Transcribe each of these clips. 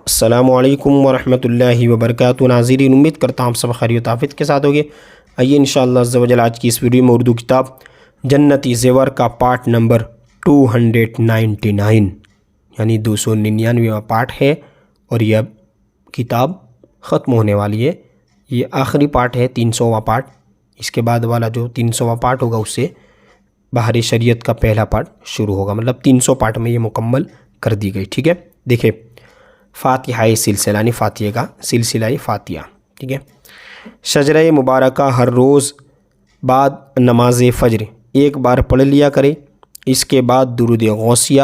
السلام علیکم ورحمۃ اللہ وبرکاتہ۔ ناظرین، امید کرتا ہوں آپ سب خیریت و عافیت کے ساتھ ہوگے۔ آئیے انشاءاللہ عز و جل آج کی اس ویڈیو میں اردو کتاب جنتی زیور کا پارٹ نمبر 299 یعنی 299واں پارٹ ہے، اور یہ اب کتاب ختم ہونے والی ہے۔ یہ آخری پارٹ ہے، 300واں پارٹ۔ اس کے بعد والا جو 300واں پارٹ ہوگا اس سے بحر شریعت کا پہلا پارٹ شروع ہوگا، مطلب 300 پارٹ میں یہ مکمل کر دی گئی۔ ٹھیک ہے، دیکھیں فاتحہ سلسلہ یعنی فاتحہ کا سلسلہ فاتحہ۔ ٹھیک ہے، شجرہ مبارکہ ہر روز بعد نماز فجر ایک بار پڑھ لیا کرے۔ اس کے بعد درود غوثیہ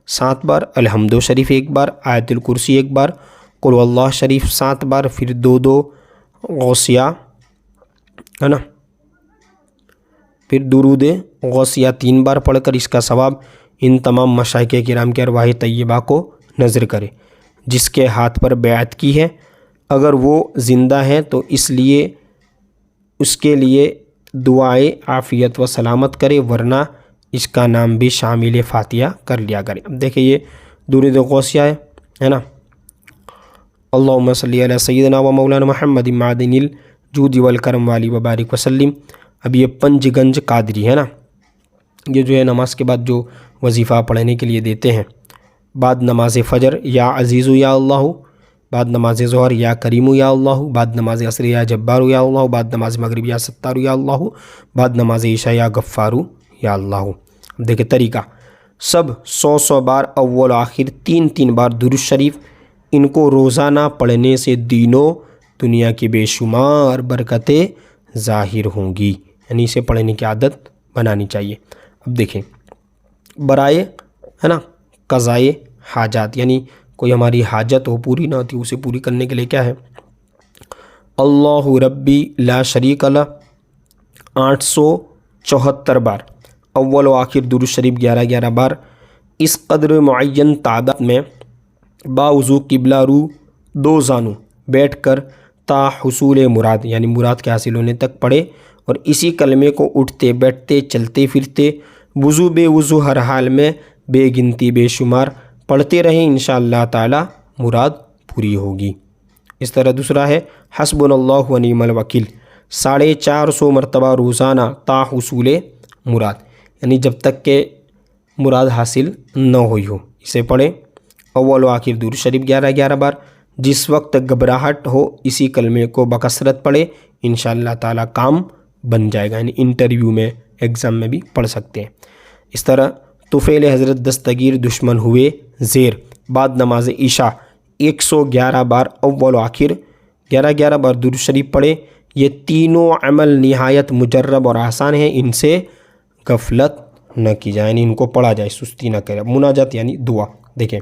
7 بار، الحمد شریف 1 بار، آیت الکرسی 1 بار، قل اللہ شریف 7 بار، پھر 2 غوثیہ ہے نا، پھر درود غوثیہ 3 بار پڑھ کر اس کا ثواب ان تمام مشائخ کرام کے ارواح طیبہ کو نذر کرے جس کے ہاتھ پر بیعت کی ہے۔ اگر وہ زندہ ہے تو اس کے لیے دعائے عافیت و سلامت کرے، ورنہ اس کا نام بھی شامل فاتحہ کر لیا کرے۔ اب دیکھیں یہ درود غوثیہ ہے نا، اللہم صلی علی سیدنا و مولانا محمد معدن الجود والکرم والی وبارک وسلم۔ اب یہ پنج گنج قادری ہے نا، یہ جو ہے نماز کے بعد جو وظیفہ پڑھنے کے لیے دیتے ہیں۔ بعد نماز فجر یا عزیز یا اللہ، بعد نماز ظہر یا کریم یا اللہ، بعد نماز عصر یا جبار یا اللہ، بعد نماز مغرب یا ستار یا اللہ، بعد نماز عشاء یا غفار یا اللہ۔ دیکھیں طریقہ، سب 100 بار اول و آخر 3 بار درود شریف، ان کو روزانہ پڑھنے سے دینوں دنیا کی بے شمار برکتیں ظاہر ہوں گی، یعنی اسے پڑھنے کی عادت بنانی چاہیے۔ اب دیکھیں برائے ہے نا قضائے حاجات، یعنی کوئی ہماری حاجت ہو پوری نہ ہوتی، اسے پوری کرنے کے لیے کیا ہے، اللہ ربی لا شریک لہ 874 بار، اول و آخر درود شریف 11 بار۔ اس قدر معین تعداد میں باوضو قبلہ رو 2 زانو بیٹھ کر تا حصول مراد یعنی مراد کے حاصل ہونے تک پڑھے، اور اسی کلمے کو اٹھتے بیٹھتے چلتے پھرتے وضو بے وضو ہر حال میں بے گنتی بے شمار پڑھتے رہیں، انشاءاللہ تعالی مراد پوری ہوگی۔ اس طرح دوسرا ہے حسبنا اللہ و نعم الوکیل 450 مرتبہ روزانہ تا حصول مراد، یعنی جب تک کہ مراد حاصل نہ ہوئی ہو اسے پڑھیں۔ اول و آخر درود شریف 11 بار، جس وقت گھبراہٹ ہو اسی کلمے کو بکثرت پڑھے، انشاءاللہ تعالی کام بن جائے گا، یعنی انٹرویو میں ایگزام میں بھی پڑھ سکتے ہیں۔ اس طرح طفیل حضرت دستگیر دشمن ہوئے زیر، بعد نماز عشاء 111 بار اول و آخر 11 بار درود شریف پڑھے۔ یہ تینوں عمل نہایت مجرب اور آسان ہیں، ان سے غفلت نہ کی جائے، یعنی ان کو پڑھا جائے، سستی نہ کرے۔ مناجات یعنی دعا، دیکھیں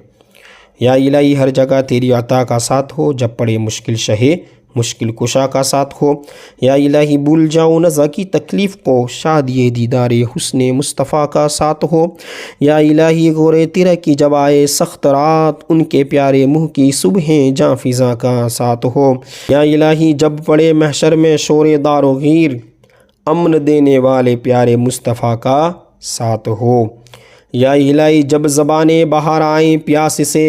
یا الہی ہر جگہ تیری عطا کا ساتھ ہو، جب پڑھے مشکل شہے مشکل کشا کا ساتھ ہو۔ یا الہی بھول جاؤ نزا کی تکلیف کو، شادی دیدار حسن مصطفیٰ کا ساتھ ہو۔ یا الہی غور تیرہ کی جب آئے سخت رات، ان کے پیارے منہ کی صبحیں جاں فضا کا ساتھ ہو۔ یا الہی جب پڑے محشر میں شور دار و غیر، امن دینے والے پیارے مصطفیٰ کا ساتھ ہو۔ یا الہی جب زبان بہار آئیں پیاس سے،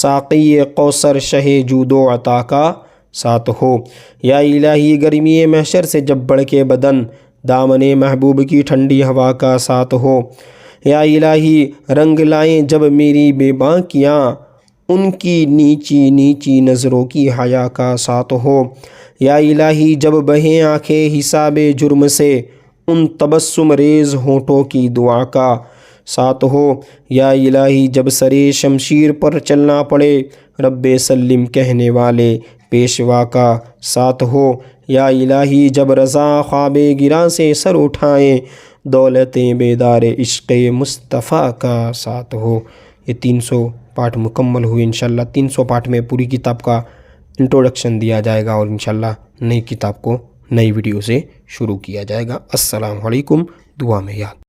ساقی کوثر شہ جود و عطا کا ساتھ ہو۔ یا الہی گرمی محشر سے جب بڑھکے بدن، دامن محبوب کی ٹھنڈی ہوا کا ساتھ ہو۔ یا الہی رنگ لائیں جب میری بے باکیاں، ان کی نیچی نیچی نظروں کی حیا کا ساتھ ہو۔ یا الہی جب بہیں آنکھیں حساب جرم سے، ان تبسم ریز ہونٹوں کی دعا کا ساتھ ہو۔ یا الہی جب سرے شمشیر پر چلنا پڑے، رب سلم کہنے والے پیشوا کا ساتھ ہو۔ یا الہی جب رضا خواب گراں سے سر اٹھائیں، دولتیں بیدار عشق مصطفیٰ کا ساتھ ہو۔ یہ 300 پارٹ مکمل ہوئے۔ انشاءاللہ 300 پارٹ میں پوری کتاب کا انٹروڈکشن دیا جائے گا، اور انشاءاللہ نئی کتاب کو نئی ویڈیو سے شروع کیا جائے گا۔ السلام علیکم، دعا میں یاد۔